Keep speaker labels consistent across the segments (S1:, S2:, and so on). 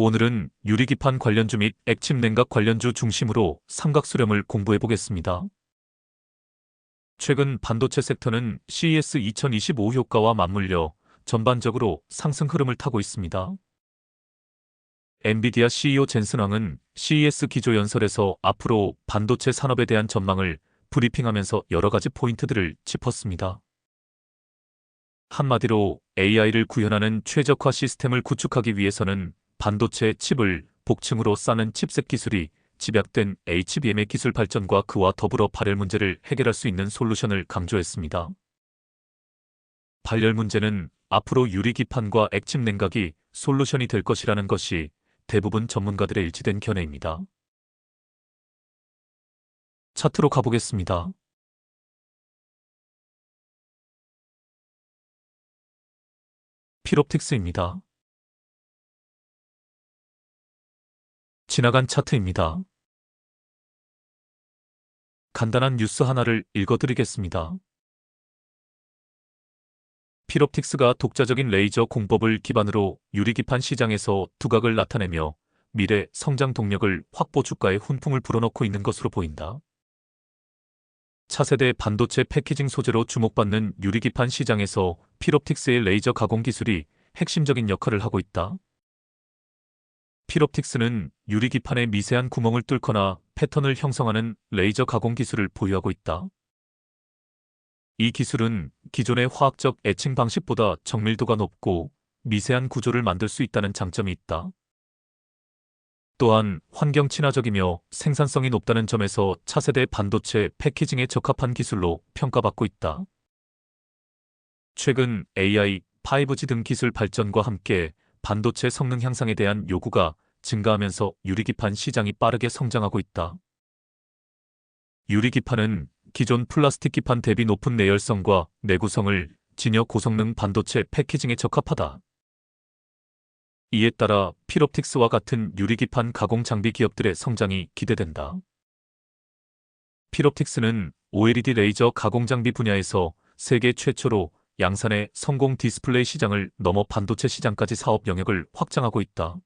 S1: 오늘은 유리기판 관련주 및 액침 냉각 관련주 중심으로 삼각수렴을 공부해 보겠습니다. 최근 반도체 섹터는 CES 2025 효과와 맞물려 전반적으로 상승 흐름을 타고 있습니다. 엔비디아 CEO 젠슨 황은 CES 기조연설에서 앞으로 반도체 산업에 대한 전망을 브리핑하면서 여러 가지 포인트들을 짚었습니다. 한마디로 AI를 구현하는 최적화 시스템을 구축하기 위해서는 반도체 칩을 복층으로 싸는 칩셋 기술이 집약된 HBM의 기술 발전과 그와 더불어 발열 문제를 해결할 수 있는 솔루션을 강조했습니다. 발열 문제는 앞으로 유리기판과 액침 냉각이 솔루션이 될 것이라는 것이 대부분 전문가들의 일치된 견해입니다. 차트로 가보겠습니다. 필옵틱스입니다. 지나간 차트입니다. 간단한 뉴스 하나를 읽어드리겠습니다. 필옵틱스가 독자적인 레이저 공법을 기반으로 유리기판 시장에서 두각을 나타내며 미래 성장 동력을 확보 주가에 훈풍을 불어넣고 있는 것으로 보인다. 차세대 반도체 패키징 소재로 주목받는 유리기판 시장에서 필옵틱스의 레이저 가공 기술이 핵심적인 역할을 하고 있다. 필옵틱스는 유리기판의 미세한 구멍을 뚫거나 패턴을 형성하는 레이저 가공 기술을 보유하고 있다. 이 기술은 기존의 화학적 에칭 방식보다 정밀도가 높고 미세한 구조를 만들 수 있다는 장점이 있다. 또한 환경 친화적이며 생산성이 높다는 점에서 차세대 반도체 패키징에 적합한 기술로 평가받고 있다. 최근 AI, 5G 등 기술 발전과 함께 반도체 성능 향상에 대한 요구가 증가하면서 유리기판 시장이 빠르게 성장하고 있다. 유리기판은 기존 플라스틱 기판 대비 높은 내열성과 내구성을 지녀 고성능 반도체 패키징에 적합하다. 이에 따라 필옵틱스와 같은 유리기판 가공 장비 기업들의 성장이 기대된다. 필옵틱스는 OLED 레이저 가공 장비 분야에서 세계 최초로 양산의 성공 디스플레이 시장을 넘어 반도체 시장까지 사업 영역을 확장하고 있다.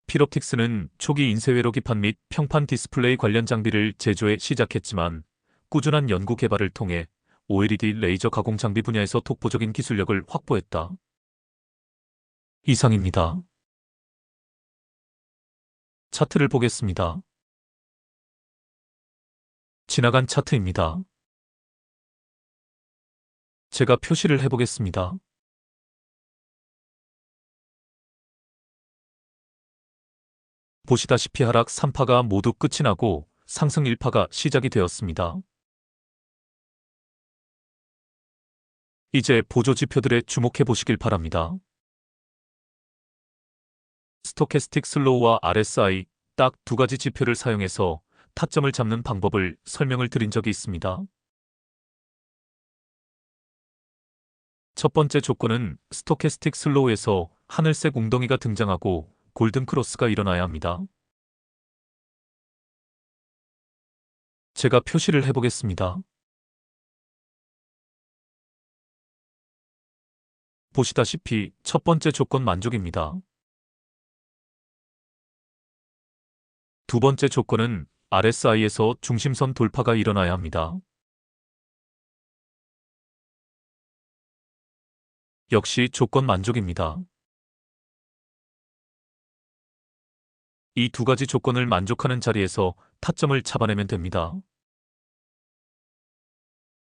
S1: 필옵틱스는 초기 인쇄회로 기판 및 평판 디스플레이 관련 장비를 제조해 시작했지만 꾸준한 연구 개발을 통해 OLED 레이저 가공 장비 분야에서 독보적인 기술력을 확보했다. 이상입니다. 차트를 보겠습니다. 지나간 차트입니다. 제가 표시를 해보겠습니다. 보시다시피 하락 3파가 모두 끝이 나고 상승 1파가 시작이 되었습니다. 이제 보조 지표들에 주목해 보시길 바랍니다. 스토캐스틱 슬로우와 RSI 딱 두 가지 지표를 사용해서 타점을 잡는 방법을 설명을 드린 적이 있습니다. 첫 번째 조건은 스토캐스틱 슬로우에서 하늘색 웅덩이가 등장하고 골든 크로스가 일어나야 합니다. 제가 표시를 해보겠습니다. 보시다시피 첫 번째 조건 만족입니다. 두 번째 조건은 RSI에서 중심선 돌파가 일어나야 합니다. 역시 조건 만족입니다. 이 두 가지 조건을 만족하는 자리에서 타점을 잡아내면 됩니다.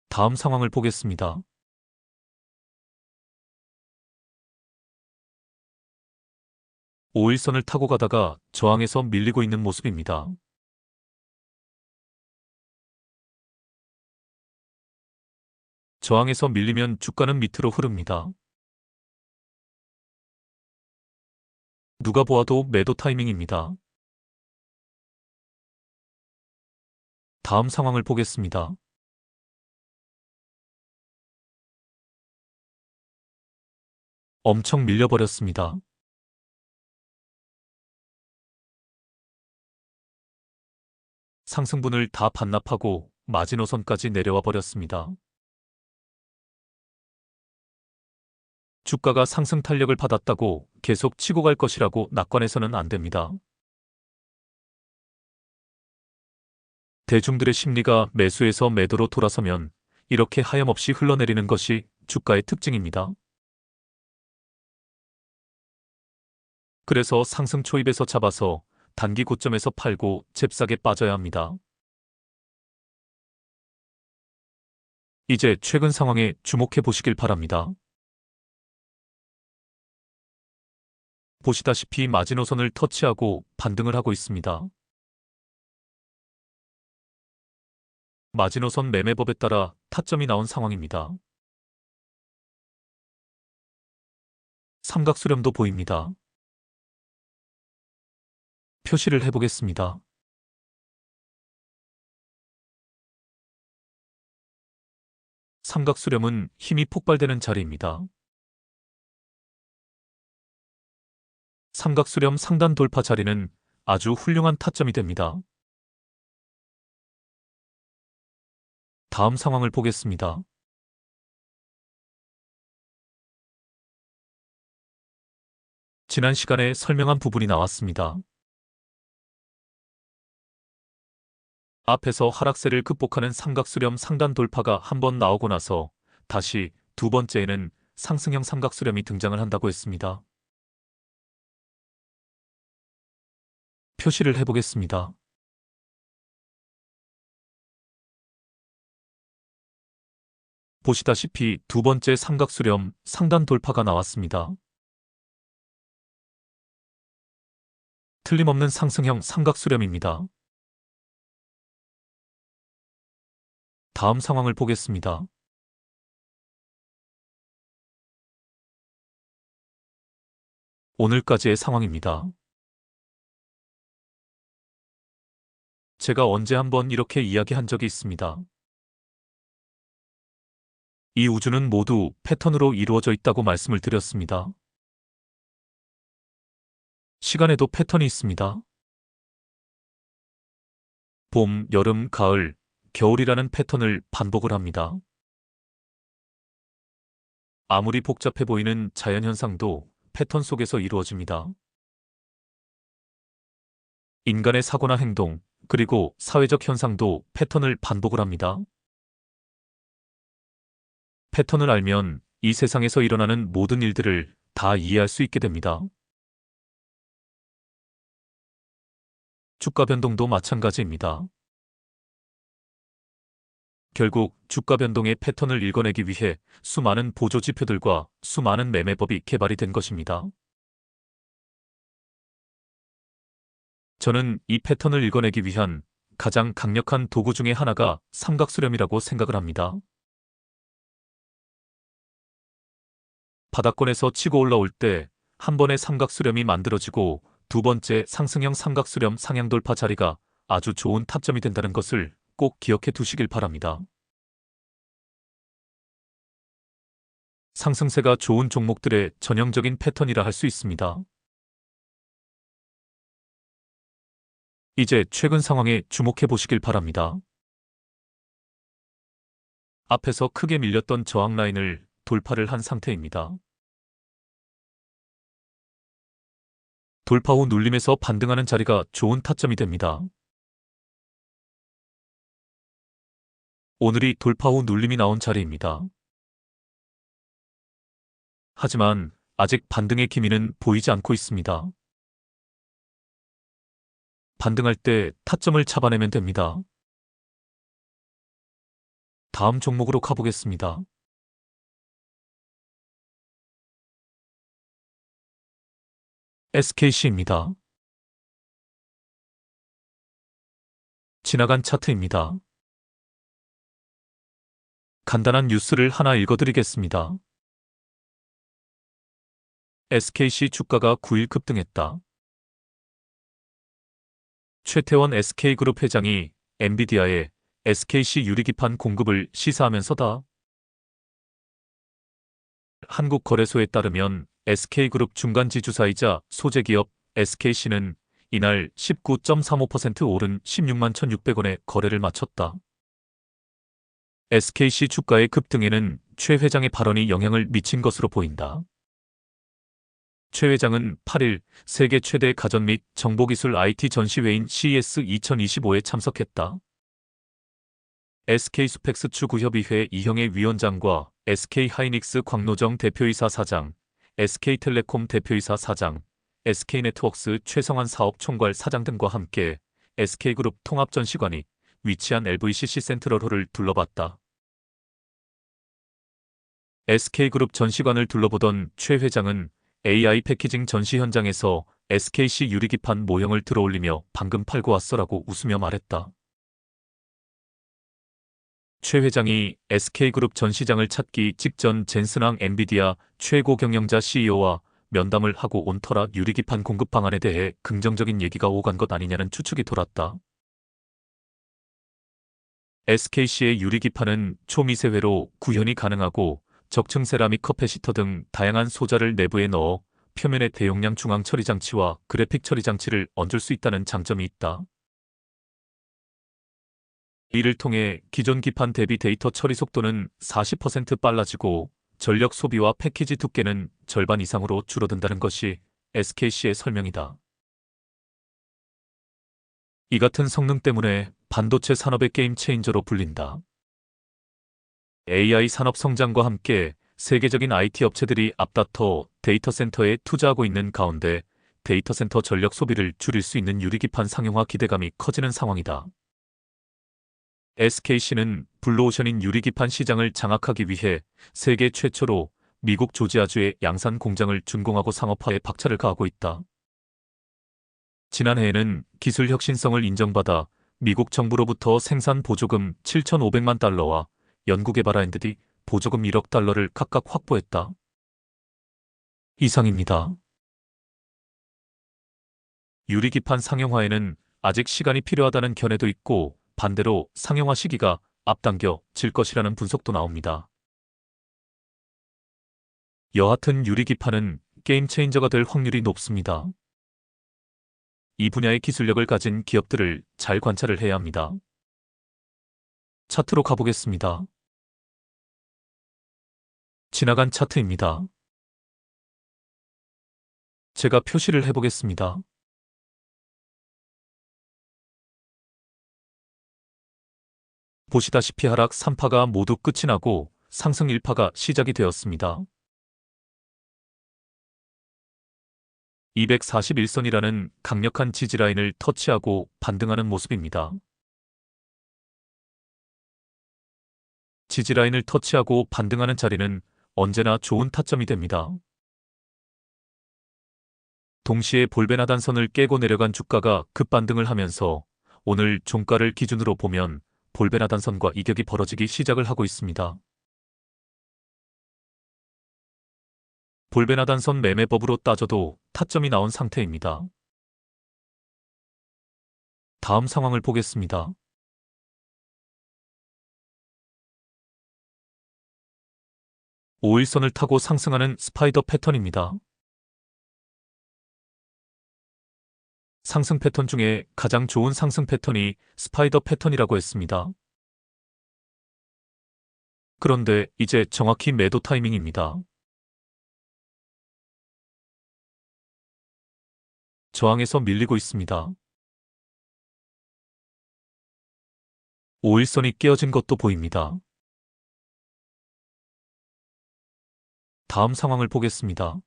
S1: 다음 상황을 보겠습니다. 5일선을 타고 가다가 저항에서 밀리고 있는 모습입니다. 저항에서 밀리면 주가는 밑으로 흐릅니다. 누가 보아도 매도 타이밍입니다. 다음 상황을 보겠습니다. 엄청 밀려버렸습니다. 상승분을 다 반납하고 마지노선까지 내려와 버렸습니다. 주가가 상승 탄력을 받았다고 계속 치고 갈 것이라고 낙관해서는 안 됩니다. 대중들의 심리가 매수에서 매도로 돌아서면 이렇게 하염없이 흘러내리는 것이 주가의 특징입니다. 그래서 상승 초입에서 잡아서 단기 고점에서 팔고 잽싸게 빠져야 합니다. 이제 최근 상황에 주목해 보시길 바랍니다. 보시다시피 마지노선을 터치하고 반등을 하고 있습니다. 마지노선 매매법에 따라 타점이 나온 상황입니다. 삼각수렴도 보입니다. 표시를 해보겠습니다. 삼각수렴은 힘이 폭발되는 자리입니다. 삼각수렴 상단 돌파 자리는 아주 훌륭한 타점이 됩니다. 다음 상황을 보겠습니다. 지난 시간에 설명한 부분이 나왔습니다. 앞에서 하락세를 극복하는 삼각수렴 상단 돌파가 한번 나오고 나서 다시 두 번째에는 상승형 삼각수렴이 등장을 한다고 했습니다. 표시를 해보겠습니다. 보시다시피 두 번째 삼각수렴 상단 돌파가 나왔습니다. 틀림없는 상승형 삼각수렴입니다. 다음 상황을 보겠습니다. 오늘까지의 상황입니다. 제가 언제 한번 이렇게 이야기한 적이 있습니다. 이 우주는 모두 패턴으로 이루어져 있다고 말씀을 드렸습니다. 시간에도 패턴이 있습니다. 봄, 여름, 가을, 겨울이라는 패턴을 반복을 합니다. 아무리 복잡해 보이는 자연현상도 패턴 속에서 이루어집니다. 인간의 사고나 행동, 그리고 사회적 현상도 패턴을 반복을 합니다. 패턴을 알면 이 세상에서 일어나는 모든 일들을 다 이해할 수 있게 됩니다. 주가 변동도 마찬가지입니다. 결국 주가 변동의 패턴을 읽어내기 위해 수많은 보조지표들과 수많은 매매법이 개발이 된 것입니다. 저는 이 패턴을 읽어내기 위한 가장 강력한 도구 중에 하나가 삼각수렴이라고 생각을 합니다. 바닥권에서 치고 올라올 때 한 번의 삼각수렴이 만들어지고 두 번째 상승형 삼각수렴 상향 돌파 자리가 아주 좋은 타점이 된다는 것을 꼭 기억해 두시길 바랍니다. 상승세가 좋은 종목들의 전형적인 패턴이라 할 수 있습니다. 이제 최근 상황에 주목해 보시길 바랍니다. 앞에서 크게 밀렸던 저항 라인을 돌파를 한 상태입니다. 돌파 후 눌림에서 반등하는 자리가 좋은 타점이 됩니다. 오늘이 돌파 후 눌림이 나온 자리입니다. 하지만 아직 반등의 기미는 보이지 않고 있습니다. 반등할 때 타점을 잡아내면 됩니다. 다음 종목으로 가보겠습니다. SKC입니다. 지나간 차트입니다. 간단한 뉴스를 하나 읽어드리겠습니다. SKC 주가가 9일 급등했다. 최태원 SK그룹 회장이 엔비디아에 SKC 유리기판 공급을 시사하면서다. 한국거래소에 따르면 SK그룹 중간지주사이자 소재기업 SKC는 이날 19.35% 오른 16만 1,600원에 거래를 마쳤다. SKC 주가의 급등에는 최 회장의 발언이 영향을 미친 것으로 보인다. 최 회장은 8일 세계 최대 가전 및 정보기술 IT 전시회인 CES 2025에 참석했다. SK스펙스 추구협의회 이형의 위원장과 SK하이닉스 광노정 대표이사 사장, SK텔레콤 대표이사 사장, SK네트워크스 최성환 사업총괄 사장 등과 함께 SK그룹 통합전시관이 위치한 LVCC 센트럴홀을 둘러봤다. SK그룹 전시관을 둘러보던 최 회장은 AI 패키징 전시 현장에서 SKC 유리기판 모형을 들어올리며 방금 팔고 왔어라고 웃으며 말했다. 최 회장이 SK그룹 전시장을 찾기 직전 젠슨왕 엔비디아 최고 경영자 CEO와 면담을 하고 온 터라 유리기판 공급 방안에 대해 긍정적인 얘기가 오간 것 아니냐는 추측이 돌았다. SKC의 유리기판은 초미세회로 구현이 가능하고 적층 세라믹 커패시터 등 다양한 소자를 내부에 넣어 표면에 대용량 중앙 처리 장치와 그래픽 처리 장치를 얹을 수 있다는 장점이 있다. 이를 통해 기존 기판 대비 데이터 처리 속도는 40% 빨라지고 전력 소비와 패키지 두께는 절반 이상으로 줄어든다는 것이 SKC의 설명이다. 이 같은 성능 때문에 반도체 산업의 게임 체인저로 불린다. AI 산업 성장과 함께 세계적인 IT 업체들이 앞다퉈 데이터 센터에 투자하고 있는 가운데 데이터 센터 전력 소비를 줄일 수 있는 유리기판 상용화 기대감이 커지는 상황이다. SKC는 블루오션인 유리기판 시장을 장악하기 위해 세계 최초로 미국 조지아주의 양산 공장을 준공하고 상업화에 박차를 가하고 있다. 지난해에는 기술 혁신성을 인정받아 미국 정부로부터 생산 보조금 7,500만 달러와 연구개발 R&D 보조금 1억 달러를 각각 확보했다. 이상입니다. 유리기판 상용화에는 아직 시간이 필요하다는 견해도 있고 반대로 상용화 시기가 앞당겨질 것이라는 분석도 나옵니다. 여하튼 유리기판은 게임 체인저가 될 확률이 높습니다. 이 분야의 기술력을 가진 기업들을 잘 관찰을 해야 합니다. 차트로 가보겠습니다. 지나간 차트입니다. 제가 표시를 해보겠습니다. 보시다시피 하락 3파가 모두 끝이 나고 상승 1파가 시작이 되었습니다. 241선이라는 강력한 지지라인을 터치하고 반등하는 모습입니다. 지지라인을 터치하고 반등하는 자리는 언제나 좋은 타점이 됩니다. 동시에 볼벤 하단선을 깨고 내려간 주가가 급반등을 하면서 오늘 종가를 기준으로 보면 볼벤 하단선과 이격이 벌어지기 시작을 하고 있습니다. 볼벤 하단선 매매법으로 따져도 타점이 나온 상태입니다. 다음 상황을 보겠습니다. 오일선을 타고 상승하는 스파이더 패턴입니다. 상승 패턴 중에 가장 좋은 상승 패턴이 스파이더 패턴이라고 했습니다. 그런데 이제 정확히 매도 타이밍입니다. 저항에서 밀리고 있습니다. 5일선이 깨어진 것도 보입니다. 다음 상황을 보겠습니다.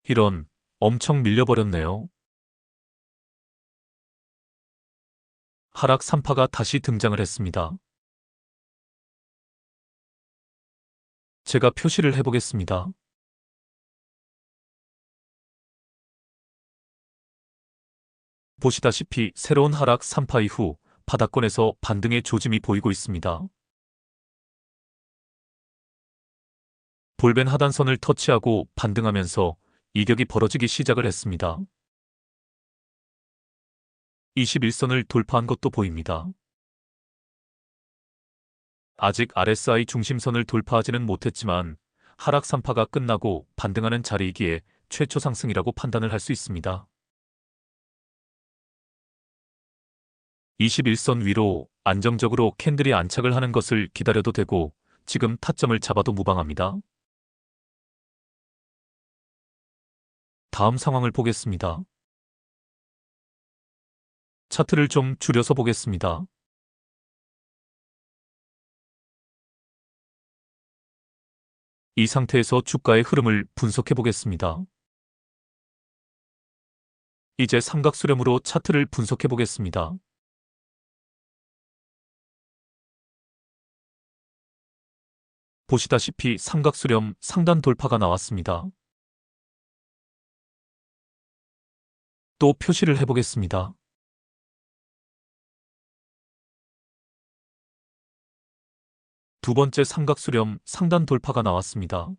S1: 이런, 엄청 밀려버렸네요. 하락 3파가 다시 등장을 했습니다. 제가 표시를 해보겠습니다. 보시다시피 새로운 하락 3파 이후 바닥권에서 반등의 조짐이 보이고 있습니다. 볼벤 하단선을 터치하고 반등하면서 이격이 벌어지기 시작을 했습니다. 21선을 돌파한 것도 보입니다. 아직 RSI 중심선을 돌파하지는 못했지만 하락 3파가 끝나고 반등하는 자리이기에 최초 상승이라고 판단을 할 수 있습니다. 21선 위로 안정적으로 캔들이 안착을 하는 것을 기다려도 되고 지금 타점을 잡아도 무방합니다. 다음 상황을 보겠습니다. 차트를 좀 줄여서 보겠습니다. 이 상태에서 주가의 흐름을 분석해 보겠습니다. 이제 삼각수렴으로 차트를 분석해 보겠습니다. 보시다시피 삼각수렴 상단 돌파가 나왔습니다. 또 표시를 해보겠습니다. 두 번째 삼각수렴 상단 돌파가 나왔습니다.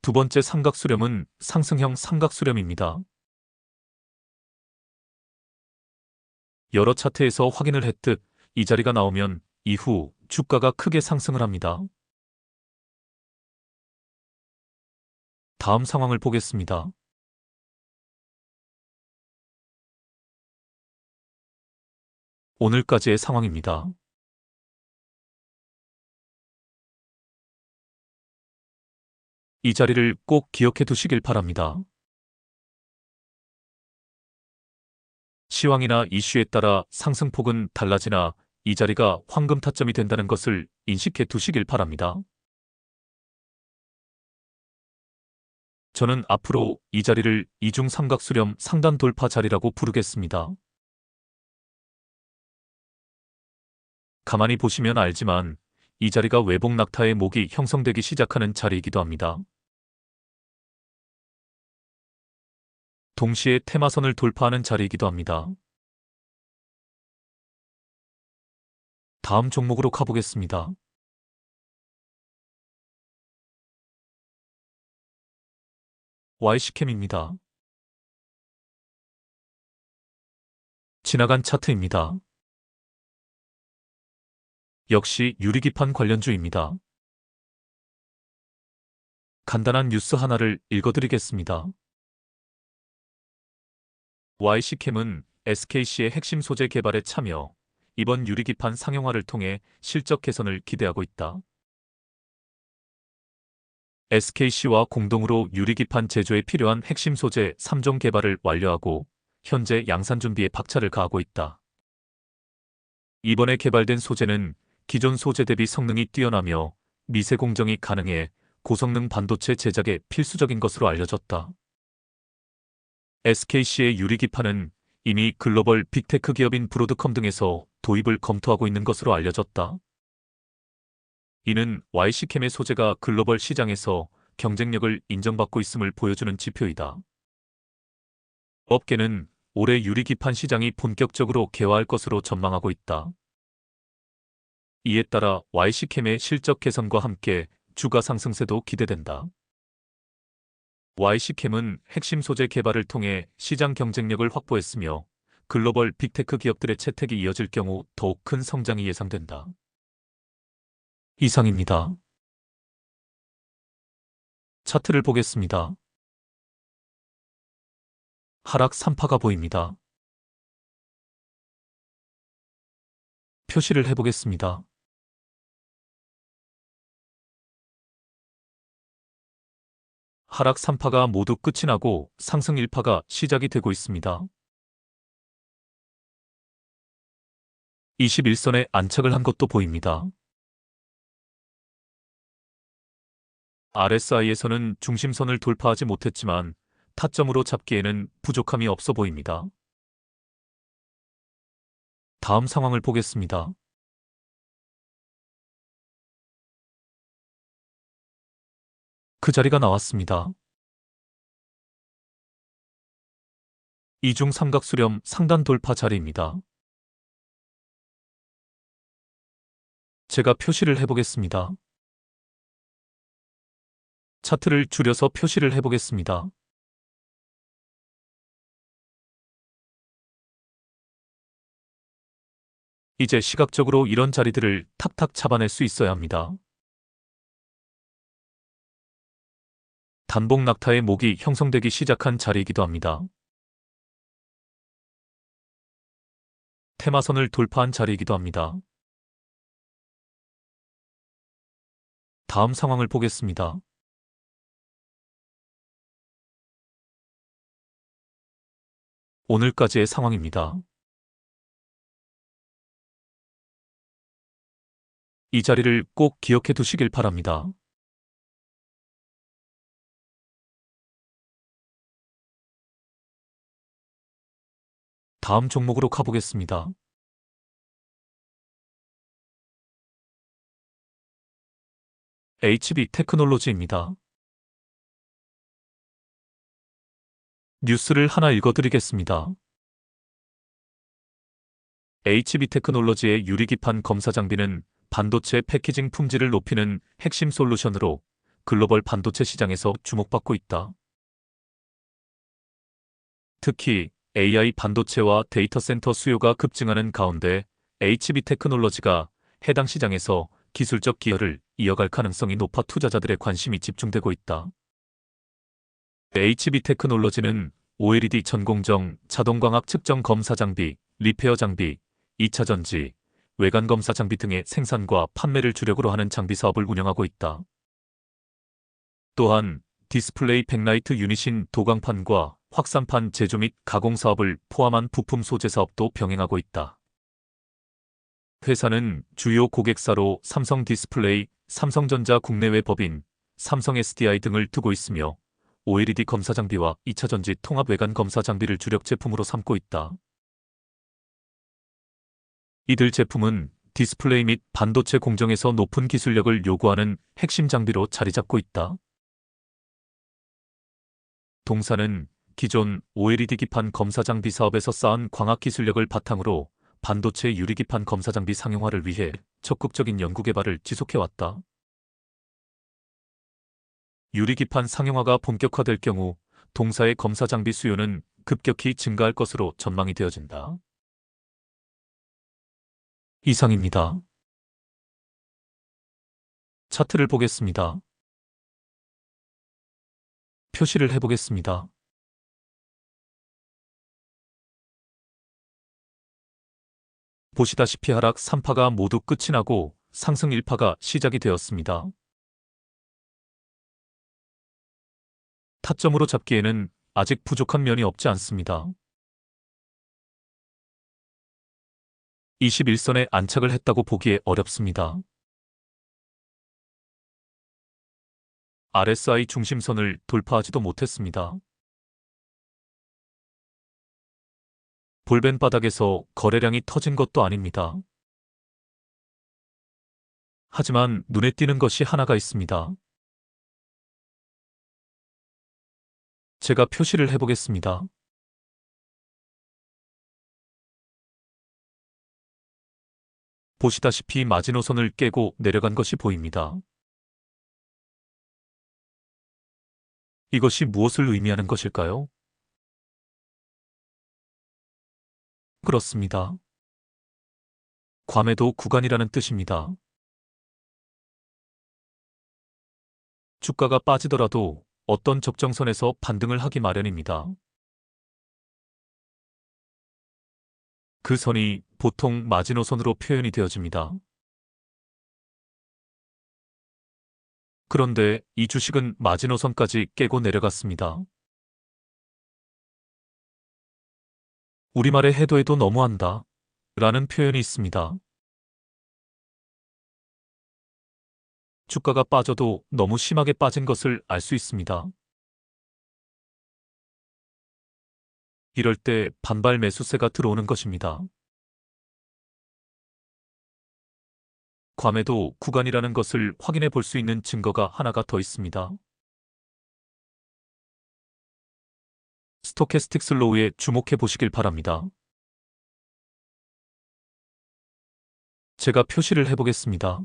S1: 두 번째 삼각수렴은 상승형 삼각수렴입니다. 여러 차트에서 확인을 했듯 이 자리가 나오면 이후 주가가 크게 상승을 합니다. 다음 상황을 보겠습니다. 오늘까지의 상황입니다. 이 자리를 꼭 기억해 두시길 바랍니다. 시황이나 이슈에 따라 상승폭은 달라지나 이 자리가 황금 타점이 된다는 것을 인식해 두시길 바랍니다. 저는 앞으로 이 자리를 이중 삼각수렴 상단 돌파 자리라고 부르겠습니다. 가만히 보시면 알지만 이 자리가 외복 낙타의 목이 형성되기 시작하는 자리이기도 합니다. 동시에 테마선을 돌파하는 자리이기도 합니다. 다음 종목으로 가보겠습니다. YC캠입니다. 지나간 차트입니다. 역시 유리기판 관련주입니다. 간단한 뉴스 하나를 읽어드리겠습니다. YC캠은 SKC의 핵심 소재 개발에 참여, 이번 유리기판 상용화를 통해 실적 개선을 기대하고 있다. SKC와 공동으로 유리기판 제조에 필요한 핵심 소재 3종 개발을 완료하고 현재 양산 준비에 박차를 가하고 있다. 이번에 개발된 소재는 기존 소재 대비 성능이 뛰어나며 미세 공정이 가능해 고성능 반도체 제작에 필수적인 것으로 알려졌다. SKC의 유리기판은 이미 글로벌 빅테크 기업인 브로드컴 등에서 도입을 검토하고 있는 것으로 알려졌다. 이는 YC캠의 소재가 글로벌 시장에서 경쟁력을 인정받고 있음을 보여주는 지표이다. 업계는 올해 유리기판 시장이 본격적으로 개화할 것으로 전망하고 있다. 이에 따라 YC캠의 실적 개선과 함께 주가 상승세도 기대된다. YC캠은 핵심 소재 개발을 통해 시장 경쟁력을 확보했으며 글로벌 빅테크 기업들의 채택이 이어질 경우 더욱 큰 성장이 예상된다. 이상입니다. 차트를 보겠습니다. 하락 3파가 보입니다. 표시를 해보겠습니다. 하락 3파가 모두 끝이 나고 상승 1파가 시작이 되고 있습니다. 21선에 안착을 한 것도 보입니다. RSI에서는 중심선을 돌파하지 못했지만 타점으로 잡기에는 부족함이 없어 보입니다. 다음 상황을 보겠습니다. 그 자리가 나왔습니다. 이중 삼각수렴 상단 돌파 자리입니다. 제가 표시를 해보겠습니다. 차트를 줄여서 표시를 해보겠습니다. 이제 시각적으로 이런 자리들을 탁탁 잡아낼 수 있어야 합니다. 단복 낙타의 목이 형성되기 시작한 자리이기도 합니다. 테마선을 돌파한 자리이기도 합니다. 다음 상황을 보겠습니다. 오늘까지의 상황입니다. 이 자리를 꼭 기억해 두시길 바랍니다. 다음 종목으로 가보겠습니다. HB 테크놀로지입니다. 뉴스를 하나 읽어드리겠습니다. HB 테크놀로지의 유리기판 검사 장비는 반도체 패키징 품질을 높이는 핵심 솔루션으로 글로벌 반도체 시장에서 주목받고 있다. 특히 AI 반도체와 데이터 센터 수요가 급증하는 가운데 HB 테크놀로지가 해당 시장에서 기술적 기여를 이어갈 가능성이 높아 투자자들의 관심이 집중되고 있다. HB 테크놀로지는 OLED 전공정, 자동광학 측정 검사 장비, 리페어 장비, 2차 전지, 외관 검사 장비 등의 생산과 판매를 주력으로 하는 장비 사업을 운영하고 있다. 또한 디스플레이 백라이트 유닛인 도광판과 확산판 제조 및 가공 사업을 포함한 부품 소재 사업도 병행하고 있다. 회사는 주요 고객사로 삼성 디스플레이, 삼성전자 국내외 법인, 삼성 SDI 등을 두고 있으며 OLED 검사 장비와 2차 전지 통합 외관 검사 장비를 주력 제품으로 삼고 있다. 이들 제품은 디스플레이 및 반도체 공정에서 높은 기술력을 요구하는 핵심 장비로 자리 잡고 있다. 동사는 기존 OLED 기판 검사 장비 사업에서 쌓은 광학 기술력을 바탕으로 반도체 유리기판 검사 장비 상용화를 위해 적극적인 연구 개발을 지속해왔다. 유리기판 상용화가 본격화될 경우 동사의 검사 장비 수요는 급격히 증가할 것으로 전망이 되어진다. 이상입니다. 차트를 보겠습니다. 표시를 해보겠습니다. 보시다시피 하락 3파가 모두 끝이 나고 상승 1파가 시작이 되었습니다. 타점으로 잡기에는 아직 부족한 면이 없지 않습니다. 21선에 안착을 했다고 보기에 어렵습니다. RSI 중심선을 돌파하지도 못했습니다. 볼벤 바닥에서 거래량이 터진 것도 아닙니다. 하지만 눈에 띄는 것이 하나가 있습니다. 제가 표시를 해보겠습니다. 보시다시피 마지노선을 깨고 내려간 것이 보입니다. 이것이 무엇을 의미하는 것일까요? 그렇습니다. 과매도 구간이라는 뜻입니다. 주가가 빠지더라도 어떤 적정선에서 반등을 하기 마련입니다. 그 선이 보통 마지노선으로 표현이 되어집니다. 그런데 이 주식은 마지노선까지 깨고 내려갔습니다. 우리말에 해도 해도 너무한다 라는 표현이 있습니다. 주가가 빠져도 너무 심하게 빠진 것을 알 수 있습니다. 이럴 때 반발 매수세가 들어오는 것입니다. 과매도 구간이라는 것을 확인해 볼 수 있는 증거가 하나가 더 있습니다. 스토캐스틱 슬로우에 주목해 보시길 바랍니다. 제가 표시를 해보겠습니다.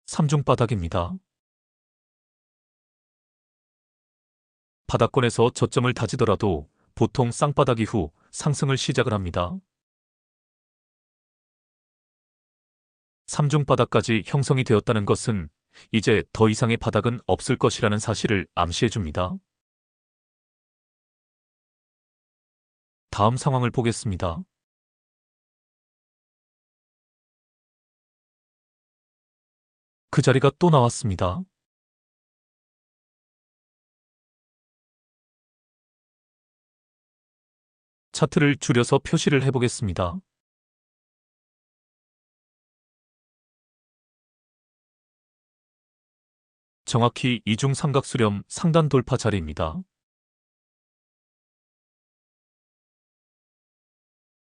S1: 3중 바닥입니다. 바닥권에서 저점을 다지더라도 보통 쌍바닥 이후 상승을 시작을 합니다. 3중 바닥까지 형성이 되었다는 것은 이제 더 이상의 바닥은 없을 것이라는 사실을 암시해 줍니다. 다음 상황을 보겠습니다. 그 자리가 또 나왔습니다. 차트를 줄여서 표시를 해보겠습니다. 정확히 이중 삼각수렴 상단 돌파 자리입니다.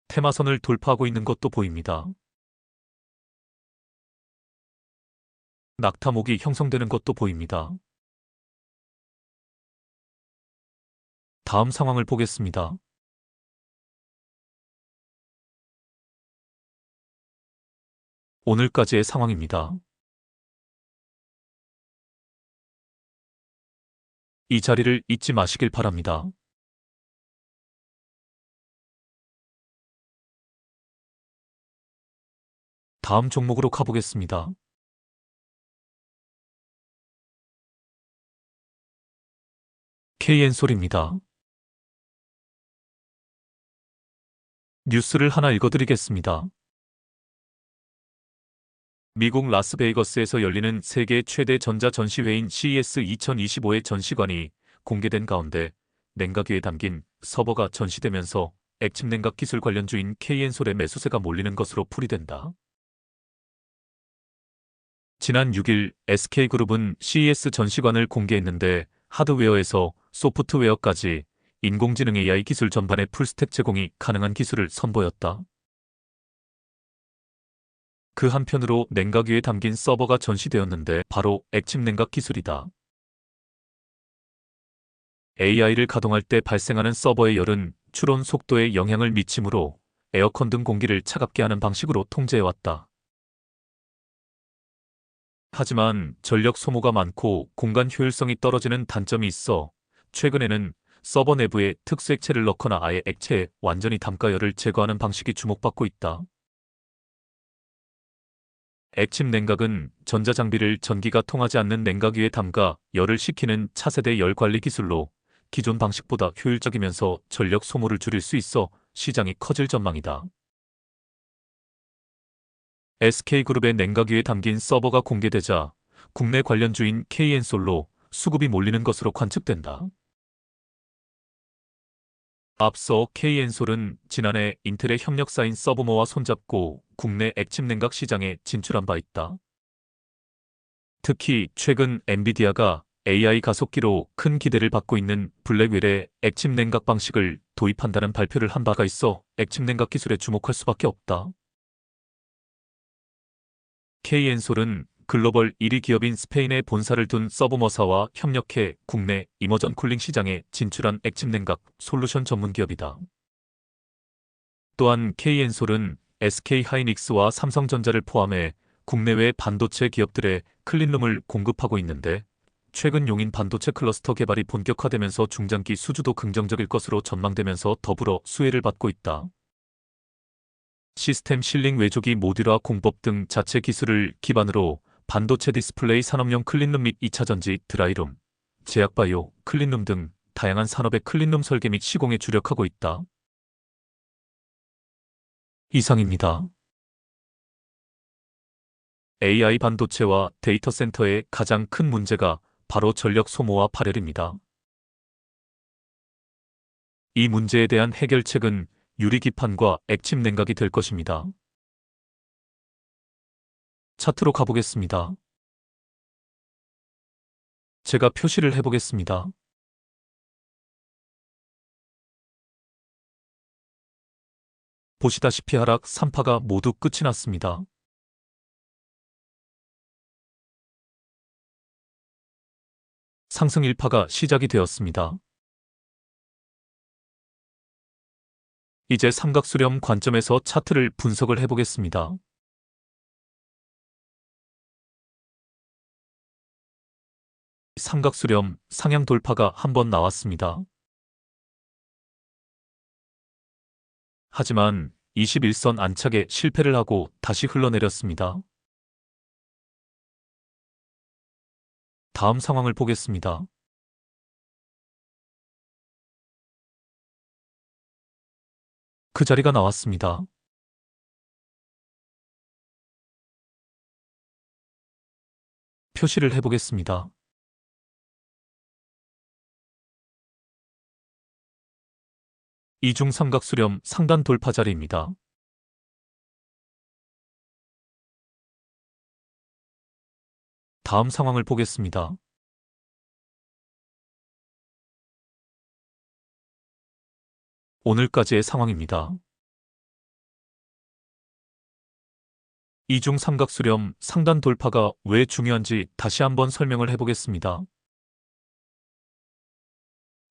S1: 테마선을 돌파하고 있는 것도 보입니다. 낙타목이 형성되는 것도 보입니다. 다음 상황을 보겠습니다. 오늘까지의 상황입니다. 이 자리를 잊지 마시길 바랍니다. 다음 종목으로 가보겠습니다. KN솔입니다. 뉴스를 하나 읽어드리겠습니다. 미국 라스베이거스에서 열리는 세계 최대 전자전시회인 CES 2025의 전시관이 공개된 가운데 냉각유에 담긴 서버가 전시되면서 액침 냉각 기술 관련주인 KN솔의 매수세가 몰리는 것으로 풀이된다. 지난 6일 SK그룹은 CES 전시관을 공개했는데 하드웨어에서 소프트웨어까지 인공지능 AI 기술 전반의 풀스택 제공이 가능한 기술을 선보였다. 그 한편으로 냉각유에 담긴 서버가 전시되었는데 바로 액침 냉각 기술이다. AI를 가동할 때 발생하는 서버의 열은 추론 속도에 영향을 미치므로 에어컨 등 공기를 차갑게 하는 방식으로 통제해왔다. 하지만 전력 소모가 많고 공간 효율성이 떨어지는 단점이 있어 최근에는 서버 내부에 특수액체를 넣거나 아예 액체에 완전히 담가 열을 제거하는 방식이 주목받고 있다. 액침 냉각은 전자장비를 전기가 통하지 않는 냉각유에 담가 열을 식히는 차세대 열 관리 기술로 기존 방식보다 효율적이면서 전력 소모를 줄일 수 있어 시장이 커질 전망이다. SK그룹의 냉각유에 담긴 서버가 공개되자 국내 관련주인 KN솔로 수급이 몰리는 것으로 관측된다. 앞서 KN솔은 지난해 인텔의 협력사인 서브모와 손잡고 국내 액침 냉각 시장에 진출한 바 있다. 특히 최근 엔비디아가 AI 가속기로 큰 기대를 받고 있는 블랙웰의 액침 냉각 방식을 도입한다는 발표를 한 바가 있어 액침 냉각 기술에 주목할 수밖에 없다. KN솔은 글로벌 1위 기업인 스페인에 본사를 둔 서브머사와 협력해 국내 이머전 쿨링 시장에 진출한 액침 냉각 솔루션 전문 기업이다. 또한 KN솔은 SK하이닉스와 삼성전자를 포함해 국내외 반도체 기업들의 클린룸을 공급하고 있는데 최근 용인 반도체 클러스터 개발이 본격화되면서 중장기 수주도 긍정적일 것으로 전망되면서 더불어 수혜를 받고 있다. 시스템 실링 외조기 모듈화 공법 등 자체 기술을 기반으로 반도체 디스플레이 산업용 클린룸 및 2차전지 드라이룸, 제약바이오, 클린룸 등 다양한 산업의 클린룸 설계 및 시공에 주력하고 있다. 이상입니다. AI 반도체와 데이터 센터의 가장 큰 문제가 바로 전력 소모와 발열입니다. 이 문제에 대한 해결책은 유리기판과 액침 냉각이 될 것입니다. 차트로 가보겠습니다. 제가 표시를 해보겠습니다. 보시다시피 하락 3파가 모두 끝이 났습니다. 상승 1파가 시작이 되었습니다. 이제 삼각수렴 관점에서 차트를 분석을 해보겠습니다. 삼각수렴 상향 돌파가 한번 나왔습니다. 하지만 21선 안착에 실패를 하고 다시 흘러내렸습니다. 다음 상황을 보겠습니다. 그 자리가 나왔습니다. 표시를 해보겠습니다. 이중삼각수렴 상단 돌파 자리입니다. 다음 상황을 보겠습니다. 오늘까지의 상황입니다. 이중삼각수렴 상단 돌파가 왜 중요한지 다시 한번 설명을 해보겠습니다.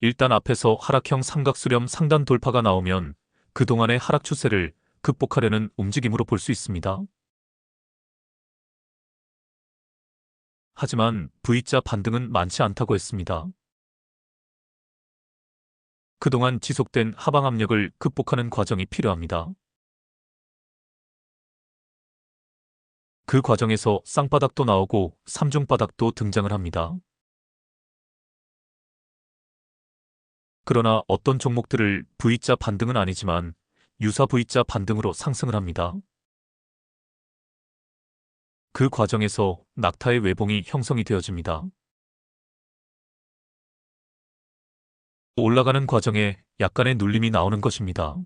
S1: 일단 앞에서 하락형 삼각수렴 상단 돌파가 나오면 그동안의 하락 추세를 극복하려는 움직임으로 볼 수 있습니다. 하지만 V자 반등은 많지 않다고 했습니다. 그동안 지속된 하방 압력을 극복하는 과정이 필요합니다. 그 과정에서 쌍바닥도 나오고 삼중바닥도 등장을 합니다. 그러나 어떤 종목들을 V자 반등은 아니지만 유사 V자 반등으로 상승을 합니다. 그 과정에서 낙타의 외봉이 형성이 되어집니다. 올라가는 과정에 약간의 눌림이 나오는 것입니다.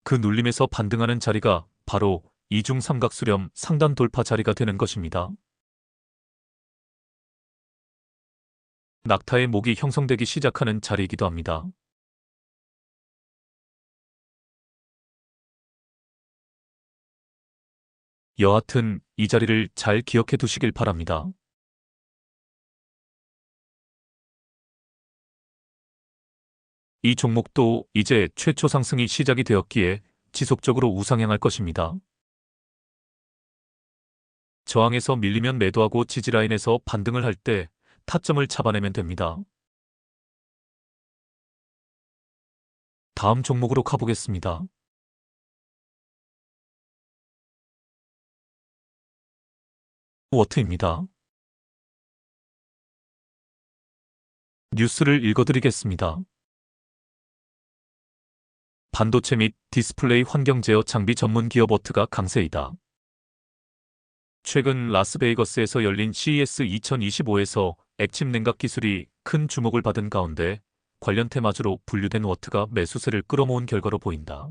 S1: 그 눌림에서 반등하는 자리가 바로 이중삼각수렴 상단 돌파 자리가 되는 것입니다. 낙타의 목이 형성되기 시작하는 자리이기도 합니다. 여하튼 이 자리를 잘 기억해 두시길 바랍니다. 이 종목도 이제 최초 상승이 시작이 되었기에 지속적으로 우상향할 것입니다. 저항에서 밀리면 매도하고 지지라인에서 반등을 할 때 타점을 잡아내면 됩니다. 다음 종목으로 가보겠습니다. 워트입니다. 뉴스를 읽어드리겠습니다. 반도체 및 디스플레이 환경 제어 장비 전문 기업 워트가 강세이다. 최근 라스베이거스에서 열린 CES 2025에서 액침 냉각 기술이 큰 주목을 받은 가운데 관련 테마주로 분류된 워트가 매수세를 끌어모은 결과로 보인다.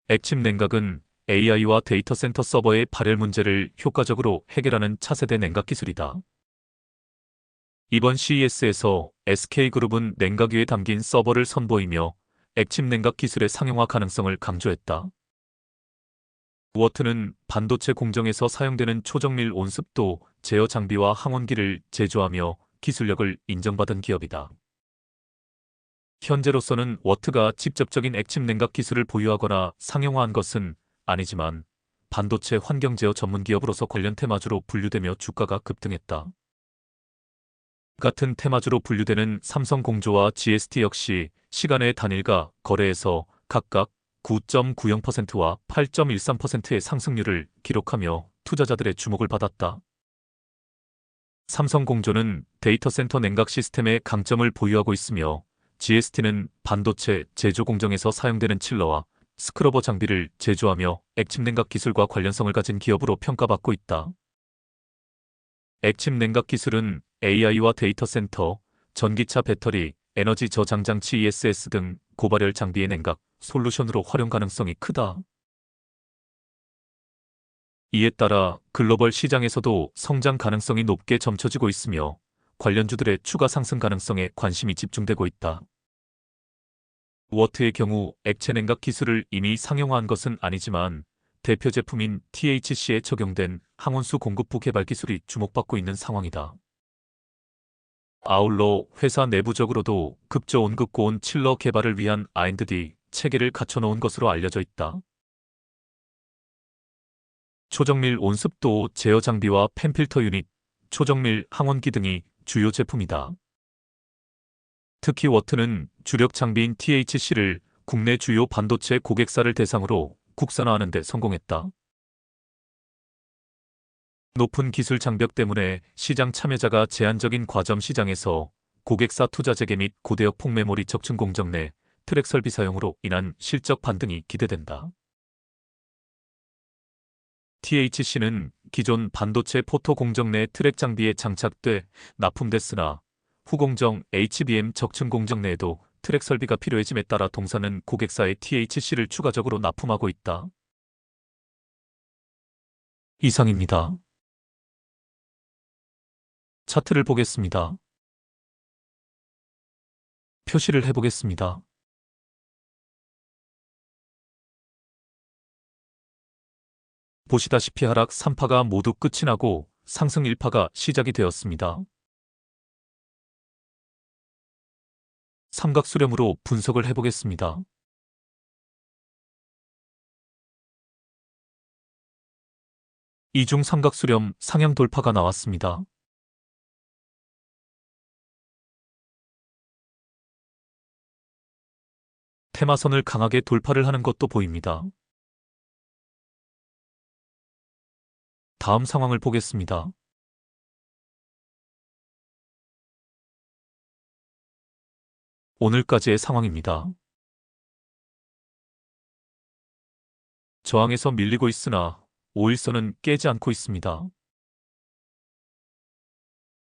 S1: 액침 냉각은 AI와 데이터 센터 서버의 발열 문제를 효과적으로 해결하는 차세대 냉각 기술이다. 이번 CES에서 SK그룹은 냉각 위에 담긴 서버를 선보이며 액침 냉각 기술의 상용화 가능성을 강조했다. 워트는 반도체 공정에서 사용되는 초정밀 온습도 제어 장비와 항원기를 제조하며 기술력을 인정받은 기업이다. 현재로서는 워트가 직접적인 액침 냉각 기술을 보유하거나 상용화한 것은 아니지만 반도체 환경 제어 전문 기업으로서 관련 테마주로 분류되며 주가가 급등했다. 같은 테마주로 분류되는 삼성공조와 GST 역시 시간의 단일가 거래에서 각각 9.90%와 8.13%의 상승률을 기록하며 투자자들의 주목을 받았다. 삼성공조는 데이터 센터 냉각 시스템의 강점을 보유하고 있으며 GST는 반도체 제조 공정에서 사용되는 칠러와 스크러버 장비를 제조하며 액침 냉각 기술과 관련성을 가진 기업으로 평가받고 있다. 액침 냉각 기술은 AI와 데이터 센터, 전기차 배터리, 에너지 저장 장치 ESS 등 고발열 장비의 냉각 솔루션으로 활용 가능성이 크다. 이에 따라 글로벌 시장에서도 성장 가능성이 높게 점쳐지고 있으며 관련주들의 추가 상승 가능성에 관심이 집중되고 있다. 워트의 경우 액체 냉각 기술을 이미 상용화한 것은 아니지만 대표 제품인 THC에 적용된 항원수 공급부 개발 기술이 주목받고 있는 상황이다. 아울러 회사 내부적으로도 급저 온급 고온 칠러 개발을 위한 R&D 체계를 갖춰놓은 것으로 알려져 있다. 초정밀 온습도 제어 장비와 펜필터 유닛, 초정밀 항원기 등이 주요 제품이다. 특히 워트는 주력 장비인 THC를 국내 주요 반도체 고객사를 대상으로 국산화하는 데 성공했다. 높은 기술 장벽 때문에 시장 참여자가 제한적인 과점 시장에서 고객사 투자 재개 및 고대역 폭메모리 적층 공정 내 트랙 설비 사용으로 인한 실적 반등이 기대된다. THC는 기존 반도체 포토 공정 내 트랙 장비에 장착돼 납품됐으나 후공정 HBM 적층 공정 내에도 트랙 설비가 필요해짐에 따라 동사는 고객사에 THC를 추가적으로 납품하고 있다. 이상입니다. 차트를 보겠습니다. 표시를 해보겠습니다. 보시다시피 하락 3파가 모두 끝이 나고 상승 1파가 시작이 되었습니다. 삼각수렴으로 분석을 해보겠습니다. 이중 삼각수렴 상향 돌파가 나왔습니다. 테마선을 강하게 돌파를 하는 것도 보입니다. 다음 상황을 보겠습니다. 오늘까지의 상황입니다. 저항에서 밀리고 있으나 5일선은 깨지 않고 있습니다.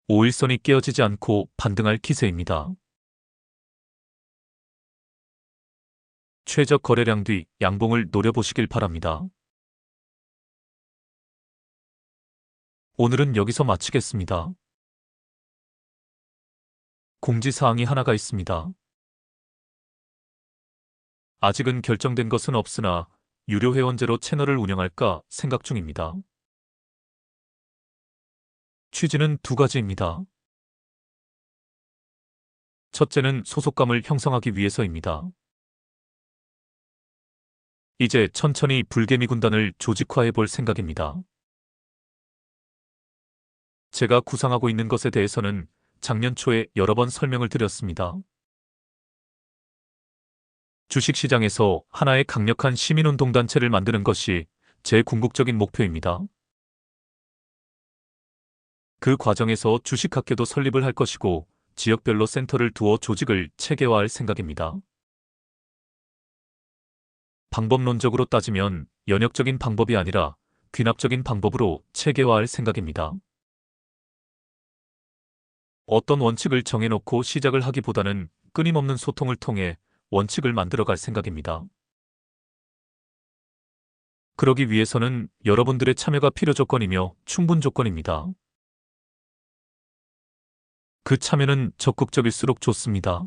S1: 5일선이 깨어지지 않고 반등할 기세입니다. 최저 거래량 뒤 양봉을 노려보시길 바랍니다. 오늘은 여기서 마치겠습니다. 공지사항이 하나가 있습니다. 아직은 결정된 것은 없으나 유료 회원제로 채널을 운영할까 생각 중입니다. 취지는 두 가지입니다. 첫째는 소속감을 형성하기 위해서입니다. 이제 천천히 불개미 군단을 조직화해 볼 생각입니다. 제가 구상하고 있는 것에 대해서는 작년 초에 여러 번 설명을 드렸습니다. 주식시장에서 하나의 강력한 시민운동단체를 만드는 것이 제 궁극적인 목표입니다. 그 과정에서 주식학회도 설립을 할 것이고 지역별로 센터를 두어 조직을 체계화할 생각입니다. 방법론적으로 따지면 연역적인 방법이 아니라 귀납적인 방법으로 체계화할 생각입니다. 어떤 원칙을 정해놓고 시작을 하기보다는 끊임없는 소통을 통해 원칙을 만들어갈 생각입니다. 그러기 위해서는 여러분들의 참여가 필요 조건이며 충분 조건입니다. 그 참여는 적극적일수록 좋습니다.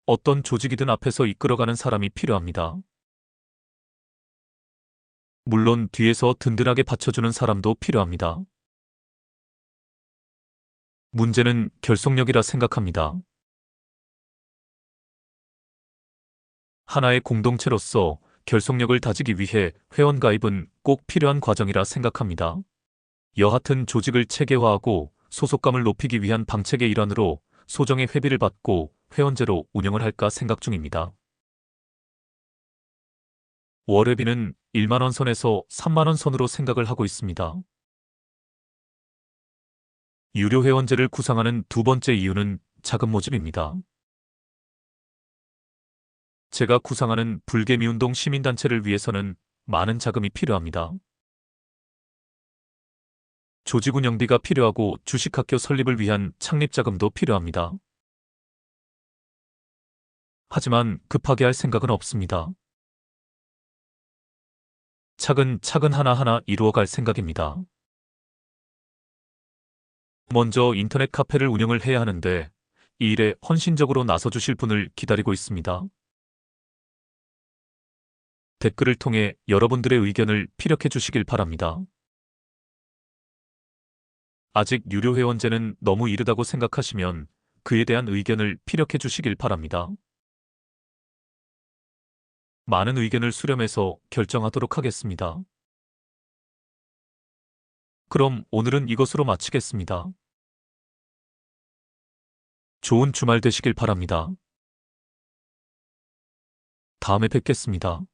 S1: 어떤 조직이든 앞에서 이끌어가는 사람이 필요합니다. 물론 뒤에서 든든하게 받쳐주는 사람도 필요합니다. 문제는 결속력이라 생각합니다. 하나의 공동체로서 결속력을 다지기 위해 회원가입은 꼭 필요한 과정이라 생각합니다. 여하튼 조직을 체계화하고 소속감을 높이기 위한 방책의 일환으로 소정의 회비를 받고 회원제로 운영을 할까 생각 중입니다. 월회비는 1만원 선에서 3만원 선으로 생각을 하고 있습니다. 유료 회원제를 구상하는 두 번째 이유는 자금 모집입니다. 제가 구상하는 불개미운동 시민단체를 위해서는 많은 자금이 필요합니다. 조직 운영비가 필요하고 주식학교 설립을 위한 창립자금도 필요합니다. 하지만 급하게 할 생각은 없습니다. 차근차근 하나하나 이루어갈 생각입니다. 먼저 인터넷 카페를 운영을 해야 하는데 이 일에 헌신적으로 나서주실 분을 기다리고 있습니다. 댓글을 통해 여러분들의 의견을 피력해 주시길 바랍니다. 아직 유료 회원제는 너무 이르다고 생각하시면 그에 대한 의견을 피력해 주시길 바랍니다. 많은 의견을 수렴해서 결정하도록 하겠습니다. 그럼 오늘은 이것으로 마치겠습니다. 좋은 주말 되시길 바랍니다. 다음에 뵙겠습니다.